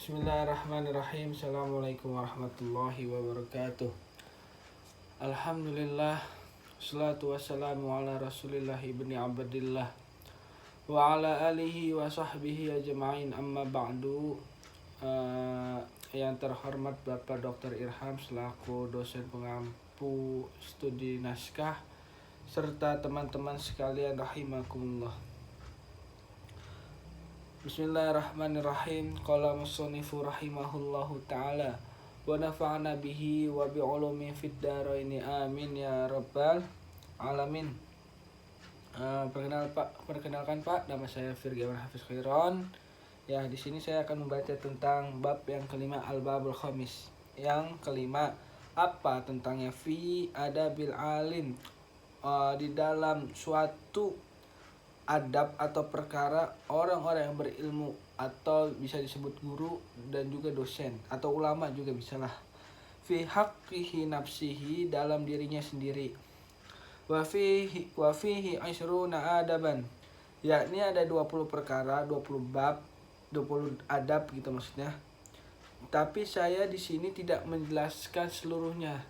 Bismillahirrahmanirrahim. Assalamualaikum warahmatullahi wabarakatuh. Alhamdulillah. Salatu wassalamu ala rasulillah ibni abdillah wa ala alihi wa sahbihi ajma'in, amma ba'du. Yang terhormat Bapak Dr. Irham selaku dosen pengampu studi naskah serta teman-teman sekalian rahimakumullah. Bismillahirrahmanirrahim. Qala musanifu rahimahullahu ta'ala wa nafa'ana bihi wa bi'ulumi fid dharaini amin ya rabbal alamin. Perkenalkan Pak, nama saya Firgawan Hafiz Khairon. Ya, di sini saya akan membaca tentang bab yang kelima, al-babul khamis. Yang kelima, apa tentangnya? Fi adabil alim, di dalam suatu adab atau perkara orang-orang yang berilmu, atau bisa disebut guru dan juga dosen atau ulama juga bisalah. Fi haqqihi nafsihi, dalam dirinya sendiri. Wa fihi asyruna adaban, yakni ada 20 perkara, 20 bab, 20 adab gitu maksudnya. Tapi saya di sini tidak menjelaskan seluruhnya,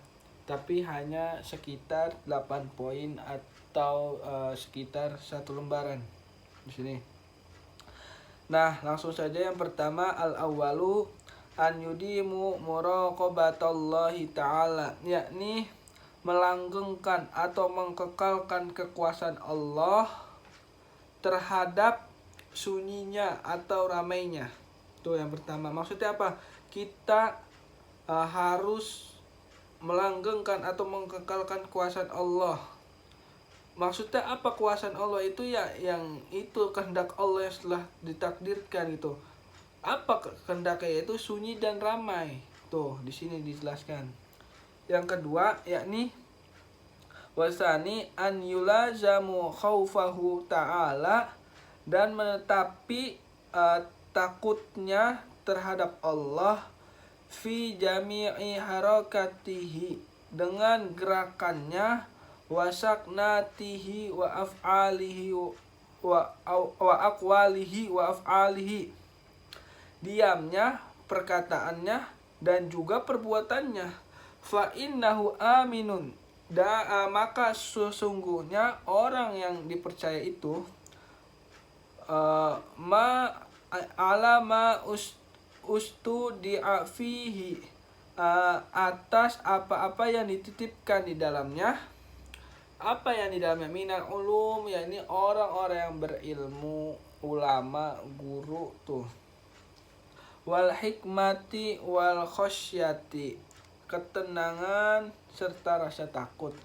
tapi hanya sekitar 8 poin atau sekitar 1 lembaran di sini. Nah, langsung saja. Yang pertama, al-awwalu an yudimu muraqabatallahi ta'ala, yakni melanggengkan atau mengkekalkan kekuasaan Allah terhadap sunyinya atau ramainya. Itu yang pertama. Maksudnya apa? Kita harus melanggengkan atau mengkekalkan kekuasaan Allah. Maksudnya apa kekuasaan Allah itu? Ya yang itu kehendak Allah yang telah ditakdirkan gitu. Apa kehendaknya? Yaitu sunyi dan ramai. Tuh, di sini dijelaskan. Yang kedua, yakni wasani an yulazamu khaufahu ta'ala, dan menetapi takutnya terhadap Allah fi jami'i harakatihi, dengan gerakannya, wasaknatihi wa af'alihi wa aqwalihi wa af'alihi, diamnya, perkataannya, dan juga perbuatannya. Fa innahu aminun, maka sesungguhnya orang yang dipercaya itu ustu di'afihi, atas apa-apa yang dititipkan di dalamnya. Apa yang di dalamnya? Minal ulum, yakni orang-orang yang berilmu, ulama, guru tuh. Wal hikmati wal khosyati, ketenangan serta rasa takut.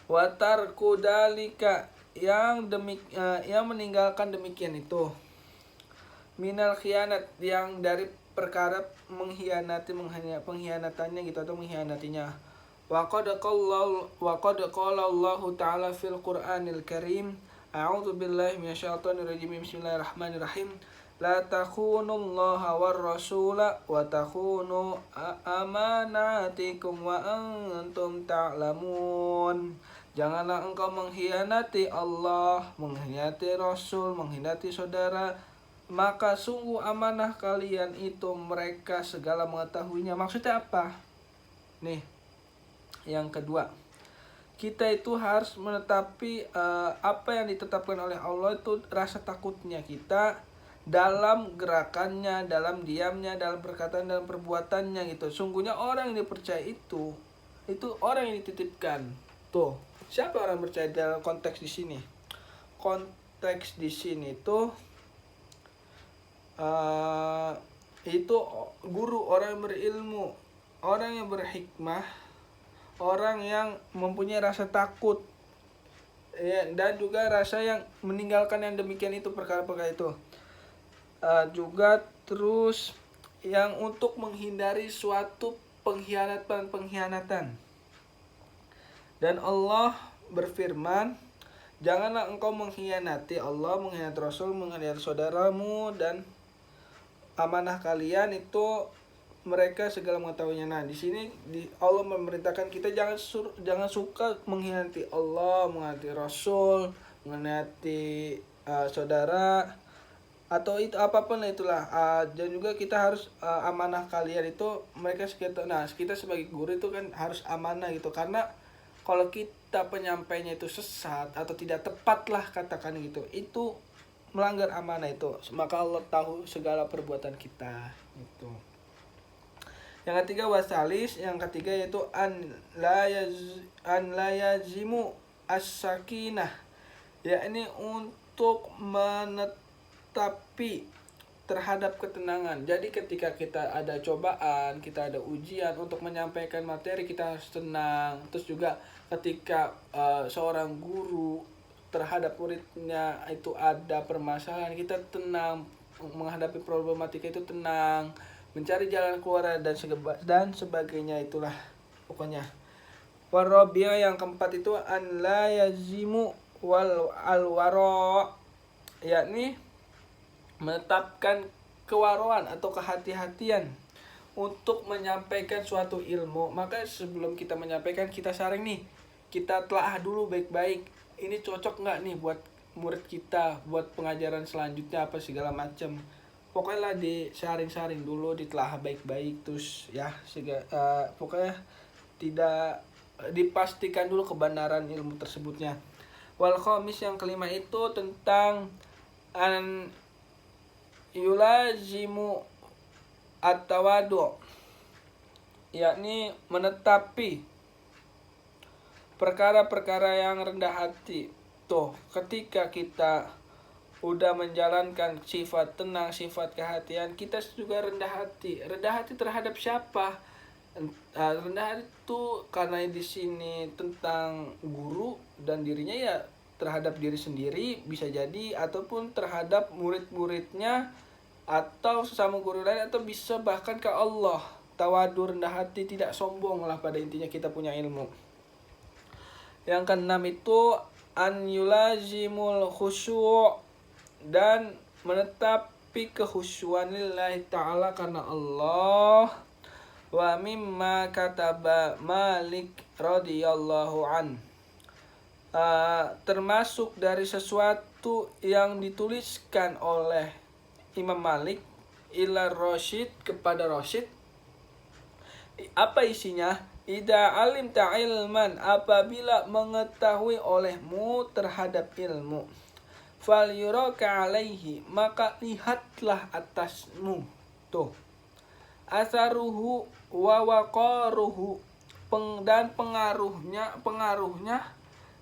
Wa tarku dalika, yang meninggalkan demikian itu. Minal khianat, yang dari perkara pengkhianatannya gitu, atau mengkhianatinya. Wa qad qala Allah ta'ala fil Qur'anil Karim, a'udzu billahi minasyaitonir rajim, bismillahirrahmanirrahim. La takhunullaha war rasula wa takhunu amanatikum wa antum ta'lamun. Janganlah engkau mengkhianati Allah, mengkhianati Rasul, mengkhianati saudara, maka sungguh amanah kalian itu mereka segala mengetahuinya. Maksudnya apa? Nih, yang kedua, kita itu harus menetapi apa yang ditetapkan oleh Allah itu, rasa takutnya kita dalam gerakannya, dalam diamnya, dalam perkataan, dalam perbuatannya gitu. Sungguhnya orang yang dipercaya itu orang yang dititipkan. Tuh, siapa orang yang percaya dalam konteks di sini? Konteks di sini tuh itu guru, orang yang berilmu, orang yang berhikmah, orang yang mempunyai rasa takut, ya, dan juga rasa yang meninggalkan yang demikian itu, perkara-perkara itu. Juga terus yang untuk menghindari suatu pengkhianatan. Dan Allah berfirman, janganlah engkau mengkhianati Allah, mengkhianati Rasul, mengkhianati saudaramu, dan amanah kalian itu mereka segala mengetahuinya. Nah, di sini Allah memerintahkan kita jangan suka mengkhianati Allah, mengkhianati Rasul, mengkhianati saudara, atau itu apapun lah itulah. Dan juga kita harus amanah kalian itu mereka sekitar. Nah, kita sebagai guru itu kan harus amanah gitu, karena kalau kita penyampainya itu sesat atau tidak tepat lah katakan gitu, itu melanggar amanah itu, maka Allah tahu segala perbuatan kita itu. Yang ketiga wasalis, yang ketiga yaitu an la yazimu as-sakinah, yakni untuk menetapi terhadap ketenangan. Jadi ketika kita ada cobaan, kita ada ujian, untuk menyampaikan materi kita harus tenang. Terus juga ketika seorang guru terhadap muridnya itu ada permasalahan, kita tenang menghadapi problematika itu, tenang mencari jalan keluar dan sebagainya, itulah pokoknya. Warabiah, yang keempat itu an la yazimu wal alwara, yakni menetapkan kewaroan atau kehati-hatian untuk menyampaikan suatu ilmu. Maka sebelum kita menyampaikan, kita saring nih, kita telah dulu baik-baik, ini cocok nggak nih buat murid kita, buat pengajaran selanjutnya apa segala macam. Pokoknya lah disaring-saring dulu, ditelaah baik-baik, terus ya pokoknya tidak dipastikan dulu kebenaran ilmu tersebutnya. Wal khamis, yang kelima itu tentang an yulazimu at-tawadu, yakni menetapi perkara-perkara yang rendah hati. Tuh, ketika kita udah menjalankan sifat tenang, sifat kehatian, kita juga rendah hati. Rendah hati terhadap siapa? Rendah hati itu karena di sini tentang guru dan dirinya, ya terhadap diri sendiri bisa jadi, ataupun terhadap murid-muridnya atau sesama guru lain, atau bisa bahkan ke Allah. Tawadu, rendah hati, tidak sombong lah pada intinya kita punya ilmu. Yang keenam itu an yulazimul khusyu', dan menetapi kekhusyuan lillahi ta'ala karena Allah. Wa mimma kataba Malik radhiyallahu an, termasuk dari sesuatu yang dituliskan oleh Imam Malik ila Rasyid, kepada Rasyid. Apa isinya? Idza alimta ilman, apabila mengetahui olehmu terhadap ilmu, fal yuraka alaihi, maka lihatlah atasmu. Tuh, asaruhu wa waqaruhu, dan pengaruhnya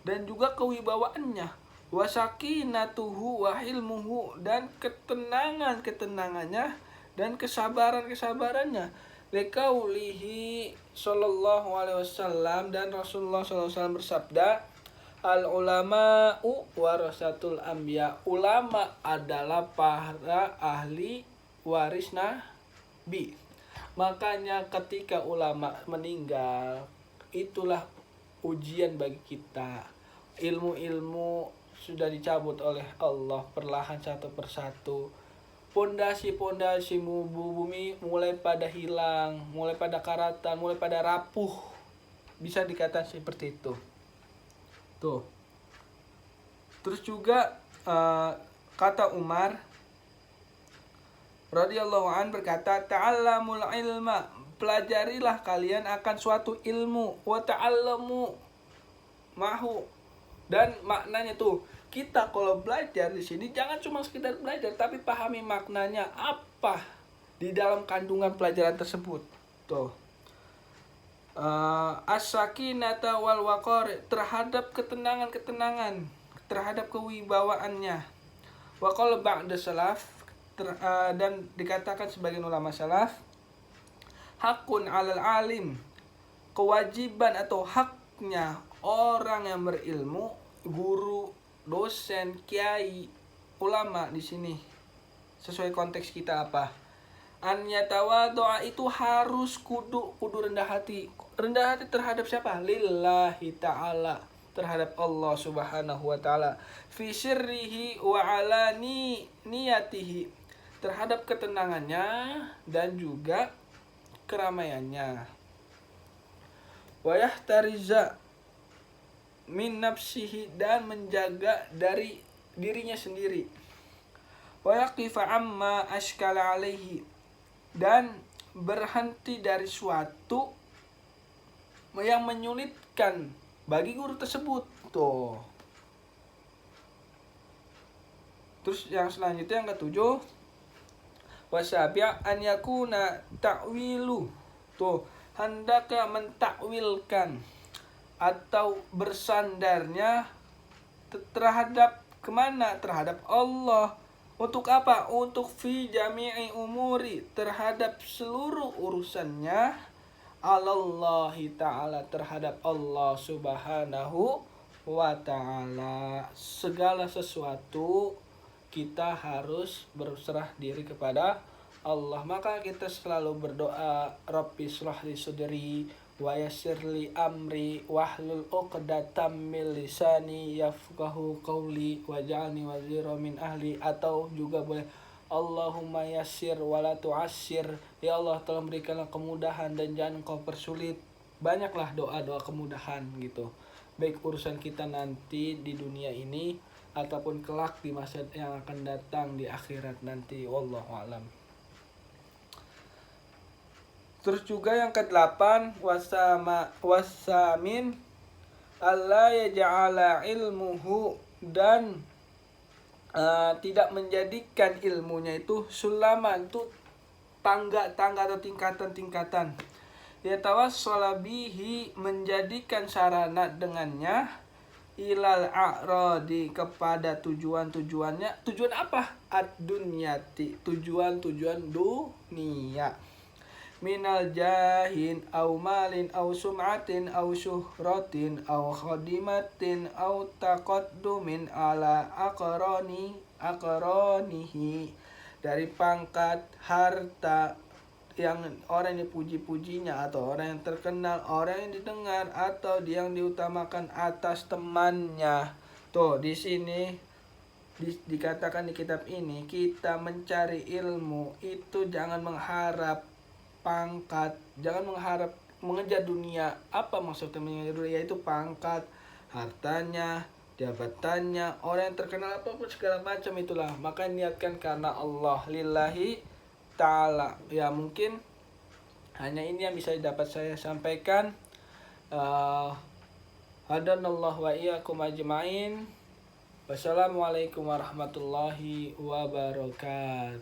dan juga kewibawaannya, wa sakinatuhu wa ilmuhu, dan ketenangannya dan kesabarannya. Liqaulihi sallallahu alaihi wasallam, dan Rasulullah sallallahu alaihi wasallam bersabda, al ulama'u warasatul anbiya, ulama adalah para ahli waris nabi. Makanya ketika ulama meninggal, itulah ujian bagi kita. Ilmu-ilmu sudah dicabut oleh Allah perlahan satu persatu. Pondasi-pondasi bumi mulai pada hilang, mulai pada karatan, mulai pada rapuh. Bisa dikatakan seperti itu. Tuh. Terus juga kata Umar radhiyallahu an berkata, ta'allamul ilma, pelajarilah kalian akan suatu ilmu, wa ta'allamu mahu, dan maknanya tuh, kita kalau belajar di sini jangan cuma sekedar belajar, tapi pahami maknanya apa di dalam kandungan pelajaran tersebut. Tuh. As-sakinata wal waqar, terhadap ketenangan, terhadap kewibawaannya. Wa qala ba'da salaf, dan dikatakan sebagian ulama salaf, hakun 'alal alim, kewajiban atau haknya orang yang berilmu, guru, dosen, kiai, ulama di sini sesuai konteks kita apa? An yatawadhu'a, itu harus kudu rendah hati. Rendah hati terhadap siapa? Lillahi ta'ala, terhadap Allah subhanahu wa ta'ala. Fi sirrihi wa alani niyatihi, terhadap ketenangannya dan juga keramaiannya. Wa yahtariza min nafsihi, dan menjaga dari dirinya sendiri. wa yaqifa amma ashkala alaihi, dan berhenti dari suatu yang menyulitkan bagi guru tersebut. Tuh. Terus yang selanjutnya yang ketujuh, wasabi' an yakuna ta'wilu. Tuh, hendaknya mentakwilkan atau bersandarnya terhadap kemana? Terhadap Allah. Untuk apa? Untuk fi jami'i umuri, terhadap seluruh urusannya, alallahi ta'ala, terhadap Allah subhanahu wa ta'ala. Segala sesuatu kita harus berserah diri kepada Allah. Maka kita selalu berdoa, Rabbi shrah li sadri wa yassir li amri wahlul 'uqdatam min lisani yafqahu qawli waj'alni waziran min ahli. Atau juga boleh Allahumma yassir wa la tu'assir, ya Allah tolong berikanlah kemudahan dan jangan kau persulit. Banyaklah doa-doa kemudahan gitu, baik urusan kita nanti di dunia ini ataupun kelak di masa yang akan datang di akhirat nanti. Wallahu a'lam. Terus juga yang ke-8, wasamin alla yaj'ala ilmuhu, dan tidak menjadikan ilmunya itu sulaman, itu tangga-tangga atau tingkatan-tingkatan. Ya tawassala bihi, menjadikan sarana dengannya, ilal a'radi, kepada tujuan-tujuannya. Tujuan apa? Ad-dunyati, tujuan-tujuan dunia. Minal jahin au malin au sum'atin au syuhratin au khadimatin au taqaddumin ala aqranihi, dari pangkat, harta, yang orang yang dipuji-pujinya, atau orang yang terkenal, orang yang didengar, atau yang diutamakan atas temannya. Tuh, di sini dikatakan di kitab ini, kita mencari ilmu itu jangan mengharap pangkat, jangan mengharap mengejar dunia. Apa maksudnya mengejar dunia? Yaitu pangkat, hartanya, jabatannya, orang yang terkenal, apapun segala macam itulah. Maka niatkan karena Allah, lillahi ta'ala. Ya mungkin hanya ini yang bisa dapat saya sampaikan. Hadanallahu wa iyyakum ajma'in. Wassalamualaikum warahmatullahi wabarakatuh.